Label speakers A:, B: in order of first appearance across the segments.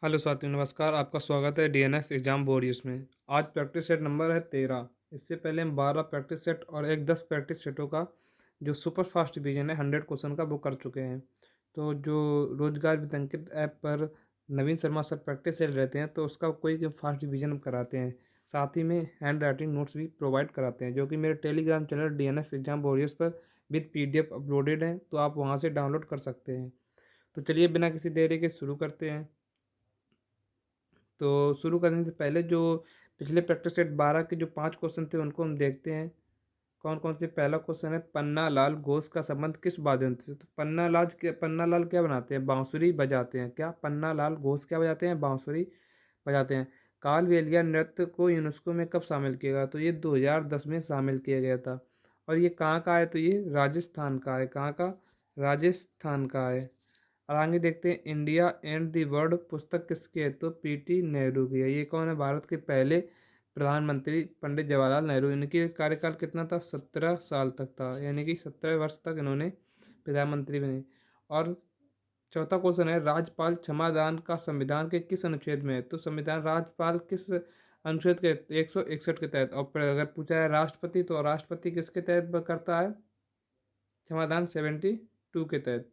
A: Hello साथियों, नमस्कार। आपका स्वागत है डीएनएस एग्जाम वॉरियर्स में। आज प्रैक्टिस सेट नंबर है 13। इससे पहले हम 12 प्रैक्टिस सेट और एक 10 प्रैक्टिस सेटों का जो सुपर फास्ट डिवीजन है 100 क्वेश्चन का वो कर चुके हैं। तो जो रोजगार वितंकित ऐप पर नवीन शर्मा सर प्रैक्टिस सेट रहते हैं तो उसका कोई फास्ट डिवीजन हम कराते हैं। साथ ही में हैंड राइटिंग नोट्स भी प्रोवाइड कराते हैं जो कि मेरे Telegram channel DNS exam warriors पर विद पीडीएफ अपलोडेड हैं, तो आप वहाँ से डाउनलोड कर सकते हैं। तो चलिए बिना किसी देरी के शुरू करते हैं। तो शुरू करने से पहले जो पिछले प्रैक्टिस सेट 12 के जो 5 क्वेश्चन थे उनको हम देखते हैं कौन कौन से। पहला क्वेश्चन है, पन्ना लाल घोष का संबंध किस वाद्ययंत्र से। तो पन्ना लाल क्या बनाते हैं? बांसुरी बजाते हैं। क्या पन्ना लाल घोष क्या बजाते हैं? बांसुरी बजाते हैं। कालबेलिया नृत्य को यूनेस्को में कब शामिल किया गया? तो ये 2010 में शामिल किया गया था। और ये कहाँ का है? तो ये राजस्थान का है। कहाँ का? राजस्थान का है। और आगे देखते हैं, इंडिया एंड द वर्ल्ड पुस्तक किसकी है? तो पीटी नेहरू की है। ये कौन है? भारत के पहले प्रधानमंत्री पंडित जवाहरलाल नेहरू। इनके कार्यकाल कितना था? 17 साल तक था, यानी कि 17 वर्ष तक इन्होंने प्रधानमंत्री बने। और चौथा क्वेश्चन है, राज्यपाल क्षमादान का संविधान के किस अनुच्छेद में है? तो संविधान राज्यपाल किस अनुच्छेद के? 161 के तहत। और फिर अगर पूछा है राष्ट्रपति, तो राष्ट्रपति किसके तहत करता है क्षमादान? 72 के तहत।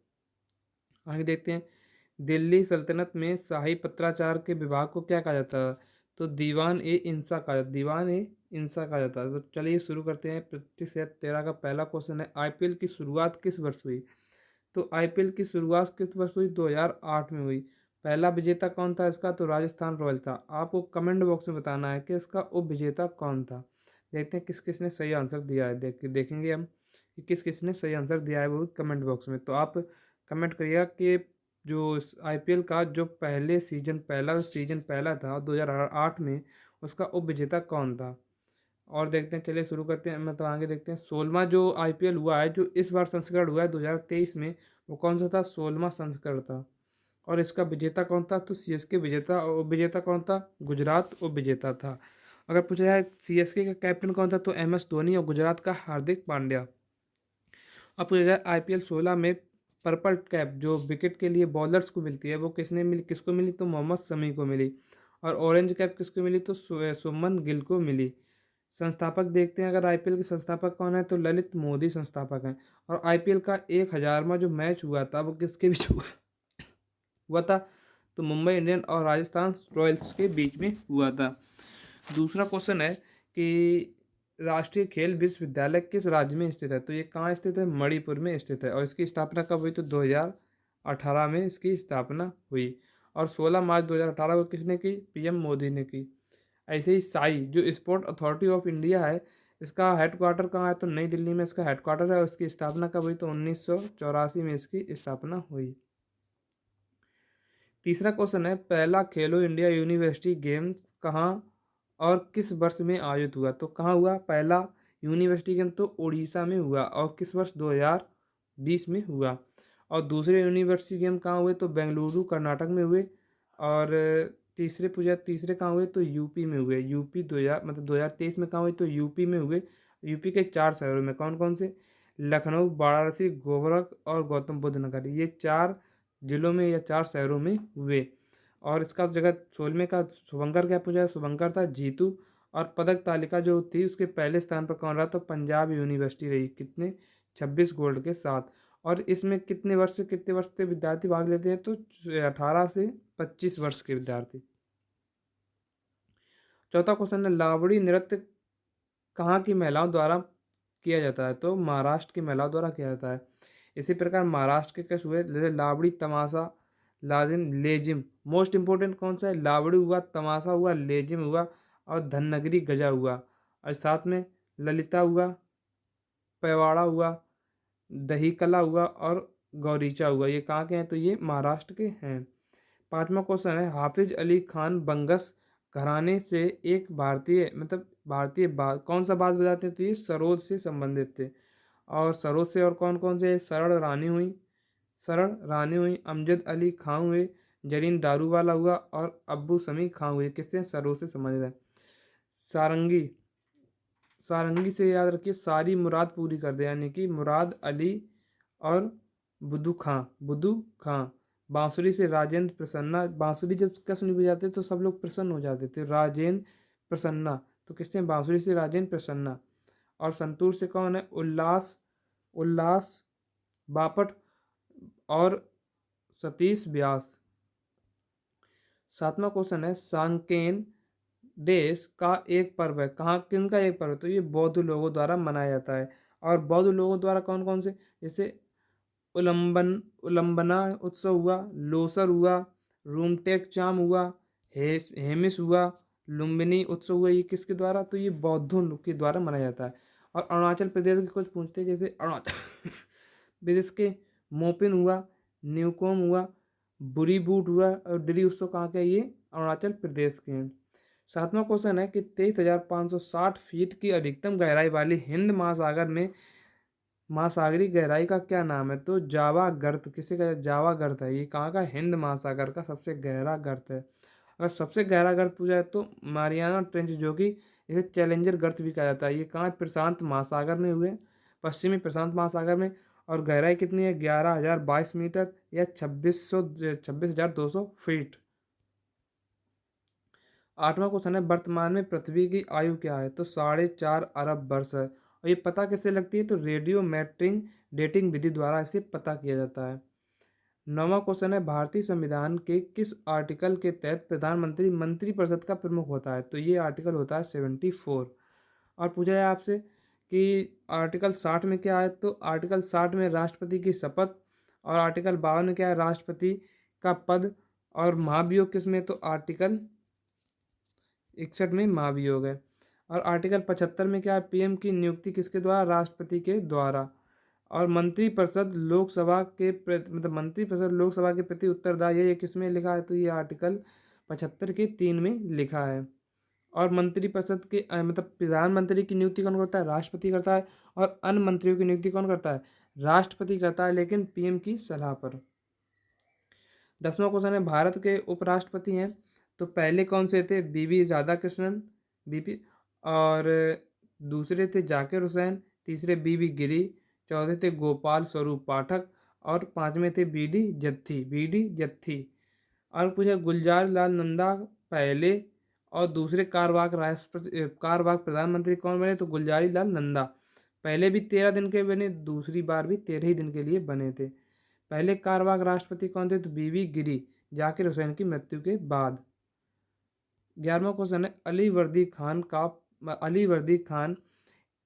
A: आगे देखते हैं, दिल्ली सल्तनत में शाही पत्राचार के विभाग को क्या कहा जाता है? तो दीवान ए इंसा कहा जाता है। तो चलिए शुरू करते हैं। प्रैक्टिस सेट 13 का पहला क्वेश्चन है, आईपीएल की शुरुआत किस वर्ष हुई? तो आईपीएल की शुरुआत किस वर्ष हुई? 2008 में हुई। पहला विजेता कौन था इसका? तो राजस्थान रॉयल था। आपको कमेंट बॉक्स में बताना है कि इसका उप विजेता कौन था। देखते हैं किस किस ने सही आंसर दिया है। देखेंगे हम कि किस किस ने सही आंसर दिया है, वो कमेंट बॉक्स में। तो आप कमेंट करिएगा कि जो आईपीएल का जो पहला सीजन पहला था 2008 में, उसका उप विजेता कौन था। और देखते हैं, चलिए शुरू करते हैं। मतलब आगे देखते हैं, 16वां जो आईपीएल हुआ है, जो इस बार संस्करण हुआ है 2023 में, वो कौन सा था? 16वां संस्करण था। और इसका विजेता कौन था? तो सीएसके विजेता। और उप विजेता कौन था? गुजरात उप विजेता था। अगर पूछा जाए सीएसके का कैप्टन कौन था, तो एमएस धोनी। और गुजरात का हार्दिक पांड्या। अब पूछा जाए आईपीएल 16 में पर्पल कैप जो विकेट के लिए बॉलर्स को मिलती है, वो किसको मिली? तो मोहम्मद शमी को मिली। और ऑरेंज कैप किसको मिली? तो सुमन गिल को मिली। संस्थापक देखते हैं, अगर आईपीएल के संस्थापक कौन है, तो ललित मोदी संस्थापक हैं। और आईपीएल का 1000वां जो मैच हुआ था वो किसके बीच हुआ था? तो मुंबई इंडियन और राजस्थान रॉयल्स के बीच में हुआ था। दूसरा क्वेश्चन है कि राष्ट्रीय खेल विश्वविद्यालय किस राज्य में स्थित है? तो ये कहाँ स्थित है? मणिपुर में स्थित है। और इसकी स्थापना कब हुई? तो 2018 में इसकी स्थापना हुई। और 16 मार्च 2018 को किसने की? पीएम मोदी ने की। ऐसे ही साई जो स्पोर्ट अथॉरिटी ऑफ इंडिया है, इसका हेडक्वार्टर कहाँ है? तो नई दिल्ली में इसका हेडक्वार्टर है। और इसकी स्थापना कब हुई? तो 1984 में इसकी स्थापना हुई। तीसरा क्वेश्चन है, पहला खेलो इंडिया यूनिवर्सिटी गेम्स कहाँ और किस वर्ष में आयोजित हुआ? तो कहाँ हुआ पहला यूनिवर्सिटी गेम? तो उड़ीसा में हुआ। और किस वर्ष? 2020 में हुआ। और दूसरे यूनिवर्सिटी गेम कहाँ हुए? तो बेंगलुरु कर्नाटक में हुए। और तीसरे कहाँ हुए? तो यूपी में हुए। यूपी 2023 में कहाँ हुए? तो यूपी में हुए। यूपी के 4 शहरों में। कौन कौन से? लखनऊ, वाराणसी, गोरख और गौतम बुद्ध नगर। ये 4 जिलों में या 4 शहरों में हुए। और इसका जगह 16वें का शुभंकर क्या पूछा है? शुभंकर था जीतू। और पदक तालिका जो थी उसके पहले स्थान पर कौन रहा? तो पंजाब यूनिवर्सिटी रही। कितने? 26 गोल्ड के साथ। और इसमें कितने वर्ष के विद्यार्थी भाग लेते हैं? तो 18 से 25 वर्ष के विद्यार्थी। चौथा क्वेश्चन है, लावड़ी नृत्य कहाँ की महिलाओं द्वारा किया जाता है? तो महाराष्ट्र की महिलाओं द्वारा किया जाता है। इसी प्रकार महाराष्ट्र के कैसे हुए? जैसे लावड़ी, तमाशा, लाजिम, लेजिम। मोस्ट इंपोर्टेंट कौन सा है? लावड़ी हुआ, तमाशा हुआ, लेजिम हुआ और धनगरी गजा हुआ। और साथ में ललिता हुआ, पैवाड़ा हुआ, दही कला हुआ और गौरीचा हुआ। ये कहाँ के हैं? तो ये महाराष्ट्र के हैं। पांचवा क्वेश्चन है, हाफिज अली खान बंगस घराने से एक भारतीय कौन सा बाज बजाते थे? ये सरोद से संबंधित थे। और सरोद से और कौन कौन से? शरण रानी हुई, अमजद अली खां हुए, जरीन दारूवाला हुआ और अब्बू समी खां हुए। किससे? सरोद से संबंधित है। सारंगी सारंगी से याद रखिए, सारी मुराद पूरी कर दे, यानी कि मुराद अली और बुद्धू खां। बांसुरी से राजेंद्र प्रसन्ना, बांसुरी जब कृष्ण बजाते तो सब लोग प्रसन्न हो जाते थे। राजेंद्र प्रसन्ना, तो किससे हैं? बांसुरी से राजेंद्र प्रसन्ना। और संतूर से कौन है? उल्लास, उल्लास बापट और सतीश व्यास। सातवां क्वेश्चन है, सांकेन देश का एक पर्व है, कहाँ किन का एक पर्व है? तो ये बौद्ध लोगों द्वारा मनाया जाता है। और बौद्ध लोगों द्वारा कौन कौन से? जैसे उलम्बना उत्सव हुआ, लोसर हुआ, रूमटेक चाम हुआ, हेमिस हुआ, लुम्बिनी उत्सव हुआ। ये किसके द्वारा? तो ये बौद्धों लोग के द्वारा मनाया जाता है। और अरुणाचल प्रदेश के कुछ पूछते हैं, जैसे अरुणाचल प्रदेश के मोपिन हुआ, न्यूकोम हुआ, बुरी बूट हुआ और डिरी उत्सव कहाँ के हैं? ये अरुणाचल प्रदेश के हैं। सातवां क्वेश्चन है कि 23,560 फीट की अधिकतम गहराई वाली हिंद महासागर में महासागरीय गहराई का क्या नाम है? तो जावा गर्त, किसे का जावा गर्त है। ये कहाँ का? हिंद महासागर का सबसे गहरा गर्त है। अगर सबसे गहरा गर्त पूछा जाए तो मारियाना ट्रेंच, जो कि इसे चैलेंजर गर्त भी कहा जाता है। ये कहाँ है? प्रशांत महासागर में हुए, पश्चिमी प्रशांत महासागर में। और गहराई कितनी है? 11,022 मीटर या 26,200 फीट। आठवां क्वेश्चन है, वर्तमान में पृथ्वी की आयु क्या है? तो 4.5 अरब वर्ष है। और ये पता कैसे लगती है? तो रेडियो मैट्रिक डेटिंग विधि द्वारा इसे पता किया जाता है। नौवां क्वेश्चन है, भारतीय संविधान के किस आर्टिकल के तहत प्रधानमंत्री मंत्रिपरिषद का प्रमुख होता है? तो ये आर्टिकल होता है 74। और पूछा जाए आपसे कि आर्टिकल 60 में क्या है? तो आर्टिकल 60 में राष्ट्रपति की शपथ। और आर्टिकल 52 में क्या है? राष्ट्रपति का पद। और महाभियोग किस में? तो आर्टिकल 61 में महाभियोग है। और आर्टिकल 75 में क्या है? पीएम की नियुक्ति किसके द्वारा? राष्ट्रपति के द्वारा। और मंत्रिपरिषद लोकसभा के मतलब मंत्रिपरिषद लोकसभा के प्रति उत्तरदायी है, ये किस में लिखा है? तो ये आर्टिकल 75 के 3 में लिखा है। और मंत्रिपरिषद के मतलब प्रधानमंत्री की नियुक्ति कौन करता है? राष्ट्रपति करता है। और अन्य मंत्रियों की नियुक्ति कौन करता है? राष्ट्रपति करता है, लेकिन पीएम की सलाह पर। 10वां क्वेश्चन है, भारत के उपराष्ट्रपति हैं तो पहले कौन से थे? बीबी राधाकृष्णन, बीपी। और दूसरे थे जाकिर हुसैन, तीसरे बीबी गिरी, चौथे थे गोपाल स्वरूप पाठक और पांचवें थे बीडी जत्थी। और पूछा, गुलजार लाल नंदा पहले और दूसरे कार्यवाहक प्रधानमंत्री कौन बने? तो गुलजारी लाल नंदा पहले भी 13 दिन के बने, दूसरी बार भी 13 ही दिन के लिए बने थे। पहले कार्यवाहक राष्ट्रपति कौन थे? तो बीबी गिरी, जाकिर हुसैन की मृत्यु के बाद। 11वां क्वेश्चन है, अली वर्दी खान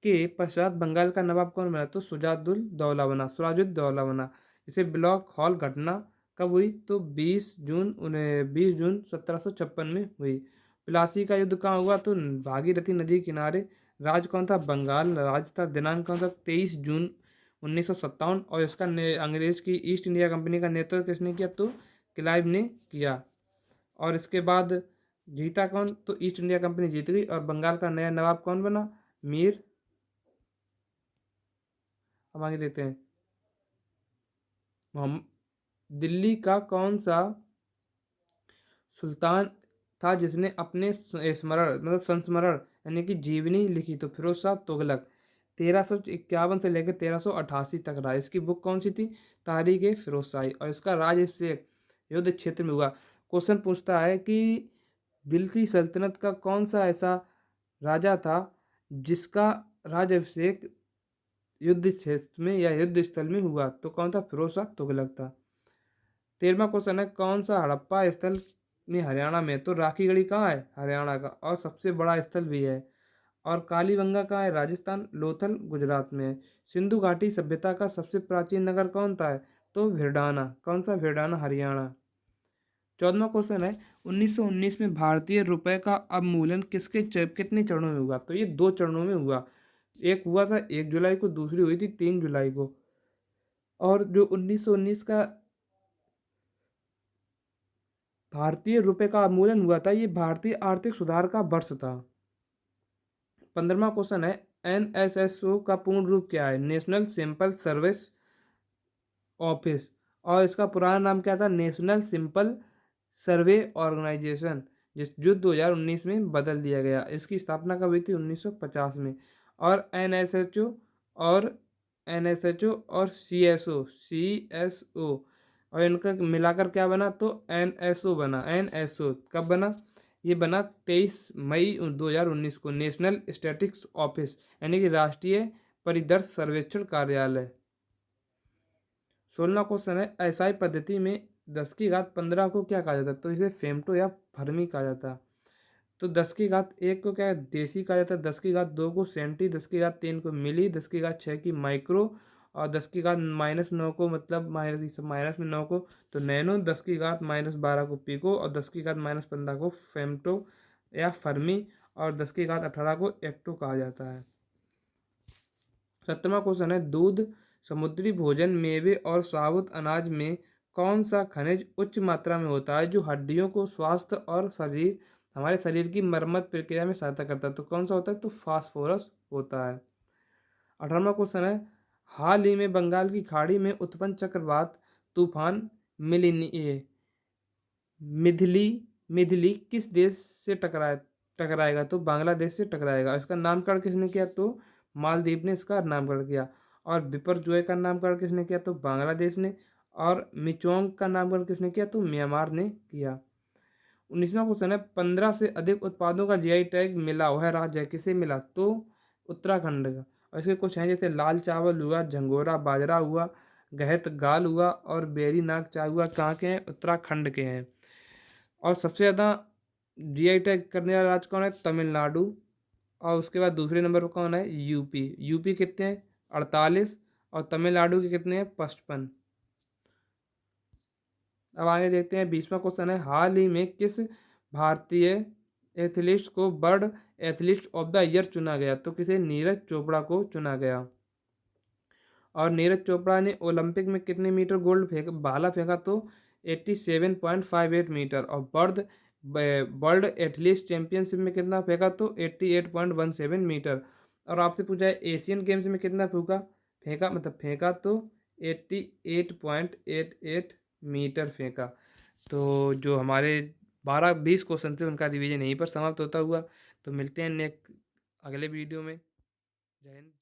A: के पश्चात बंगाल का नवाब कौन बना? तो सुराजुद्दौला बना। इसे ब्लॉक हॉल घटना कब हुई? तो 20 जून 1756 में हुई। प्लासी का युद्ध कहाँ हुआ? तो भागीरथी नदी किनारे। राज्य कौन था? बंगाल राज्य था। दिनांक कौन था? 23 जून 1957। और इसका अंग्रेज की ईस्ट इंडिया कंपनी का नेतृत्व किसने किया? तो क्लाइव ने किया। और इसके बाद जीता कौन? तो ईस्ट इंडिया कंपनी जीत गई। और बंगाल का नया नवाब कौन बना? मीर, हम आगे देखते हैं, मोहम्मद। दिल्ली का कौन सा सुल्तान था जिसने अपने स्मरण मतलब संस्मरण यानी कि जीवनी लिखी? तो फिरोज शाह तुगलक। 1351 से लेकर 1388 तक रहा। इसकी बुक कौन सी थी? तारीख ए फिरोज शाही। और इसका राज्य युद्ध क्षेत्र में हुआ। क्वेश्चन पूछता है कि दिल्ली सल्तनत का कौन सा ऐसा राजा था जिसका राज्याभिषेक युद्ध क्षेत्र में या युद्ध स्थल में हुआ? तो कौन था? फिरोज शाह तुगलक था। 13वां क्वेश्चन है, कौन सा हड़प्पा स्थल में हरियाणा में? तो राखीगढ़ी कहाँ है? हरियाणा का, और सबसे बड़ा स्थल भी है। और कालीबंगा कहाँ है? राजस्थान। लोथल गुजरात में है। सिंधु घाटी सभ्यता का सबसे प्राचीन नगर कौन था है? तो भिरडाना। कौन सा? भिरडाना, हरियाणा। 14वां क्वेश्चन है, 1919 में भारतीय रुपए का अवमूल्यन कितने चरणों में हुआ? तो ये 2 चरणों में हुआ। एक हुआ था 1 जुलाई को, दूसरी हुई थी 3 जुलाई को। और जो 1919 का भारतीय रुपए का अवमूल्यन हुआ था, ये भारतीय आर्थिक सुधार का वर्ष था। 15वां क्वेश्चन है, एनएसएसओ का पूर्ण रूप क्या है? National simple service office. और इसका पुराना नाम क्या था? नेशनल सिंपल सर्वे ऑर्गेनाइजेशन, जो 2019 में बदल दिया गया। इसकी स्थापना कब हुई थी? 1950 में। और एनएसएचओ और सीएसओ और इनका मिलाकर क्या बना, तो NSO बना। NSO कब बना, ये बना 23 मई 2019 को, नेशनल स्टैटिस्टिक्स ऑफिस, यानी कि राष्ट्रीय परिदर्श सर्वेक्षण कार्यालय। 16वां क्वेश्चन है, ऐसाई पद्धति में 10⁻15 को क्या कहा जाता है, तो इसे फेमटो या फर्मी कहा जाता है। तो 10⁻1 को क्या है, देसी कहा जाता है, 10⁻2 को सेंटी, 10⁻3 को मिली, 10⁻6 की माइक्रो, और 10⁻−9 को मतलब माइनस में 9 को तो नैनो, 10⁻−12 को पिको, और 10⁻−15 को फेमटो या फर्मी, और 10⁻18 को एक्टो कहा जाता है। 17वां क्वेश्चन है, दूध, समुद्री भोजन, मेवे और साबुत अनाज में कौन सा खनिज उच्च मात्रा में होता है जो हड्डियों को स्वास्थ्य और हमारे शरीर की मरम्मत प्रक्रिया में सहायता करता है, तो कौन सा होता है, तो फास्फोरस होता है। 18वां क्वेश्चन है, हाल ही में बंगाल की खाड़ी में उत्पन्न चक्रवात तूफान मिधली मिधली किस देश से टकराएगा, तो बांग्लादेश से टकराएगा। इसका नामकरण किसने किया, तो मालदीव ने इसका नामकरण किया। और बिपरजॉय का नामकरण किसने किया, तो बांग्लादेश ने। और मिचोंग का नामकरण किसने किया, तो म्यांमार ने किया। 19वां क्वेश्चन है, 15 से अधिक उत्पादों का GI टैग मिला वह राज्य है, किसे मिला, तो उत्तराखंड का। और इसके कुछ हैं, जैसे लाल चावल हुआ, झंगोरा बाजरा हुआ, गहत गाल हुआ, और बेरी नाग चाय हुआ, कहाँ के हैं, उत्तराखंड के हैं। और सबसे ज़्यादा GI टैग करने वाला राज्य कौन है, तमिलनाडु। और उसके बाद दूसरे नंबर पर कौन है, यूपी कितने हैं, 48, और तमिलनाडु के कितने हैं, 55। अब आगे देखते हैं, 20वां क्वेश्चन है, हाल ही में किस भारतीय एथलीट को world athlete of the year चुना गया, तो किसे, नीरज चोपड़ा को चुना गया। और नीरज चोपड़ा ने ओलंपिक में कितने मीटर गोल्ड भाला फेंका, तो 87.58 मीटर। और वर्ल्ड एथलीट चैंपियनशिप में कितना फेंका, तो 88.17 मीटर। और आपसे पूछा है एशियन गेम्स में कितना फेंका तो 88.88 मीटर फेंका। तो जो हमारे 12-20 क्वेश्चन थे उनका रिवीजन यहीं पर समाप्त होता हुआ। तो मिलते हैं नेक्स्ट अगले वीडियो में। जय हिंद।